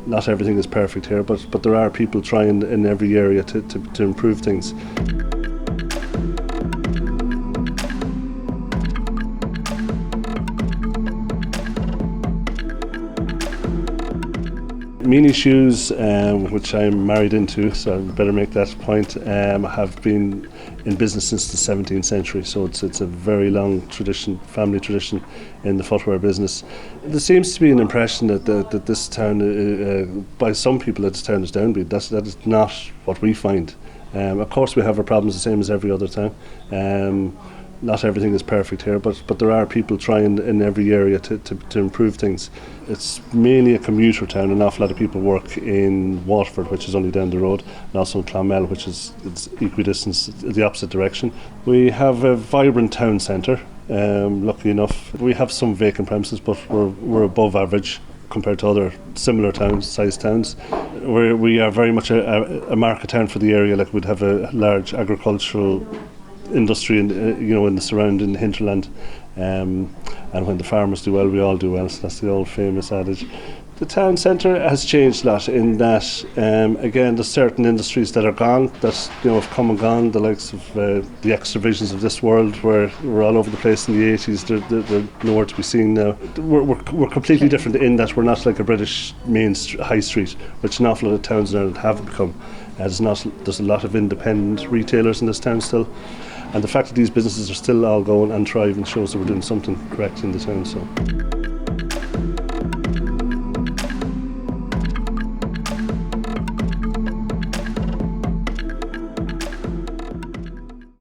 Not everything is perfect here, but there are people trying in every area to improve things. Meanie shoes, which I'm married into, so I better make that point, have been in business since the 17th century, so it's a very long tradition, family tradition in the footwear business. There seems to be an impression that this town, by some people, that this town is downbeat. That is not what we find. Of course we have our problems the same as every other town. Not everything is perfect here, but there are people trying in every area to improve things. It's mainly a commuter town. An awful lot of people work in Waterford, which is only down the road, and also in Clonmel, which is equidistant, the opposite direction. We have a vibrant town centre. Lucky enough, we have some vacant premises, but we're above average compared to other similar sized towns. We are very much a market town for the area. Like, we'd have a large agricultural industry in the surrounding hinterland, and when the farmers do well, we all do well. So that's the old famous adage. The town centre has changed a lot in that, again, there's certain industries that are gone, that have come and gone. The likes of the X-Divisions of this world, where we're all over the place in the 80s, they're nowhere to be seen now. We're completely different in that we're not like a British high street, which an awful lot of towns in Ireland have become. There's a lot of independent retailers in this town still. And the fact that these businesses are still all going and thriving shows that we're doing something correct in the town. So.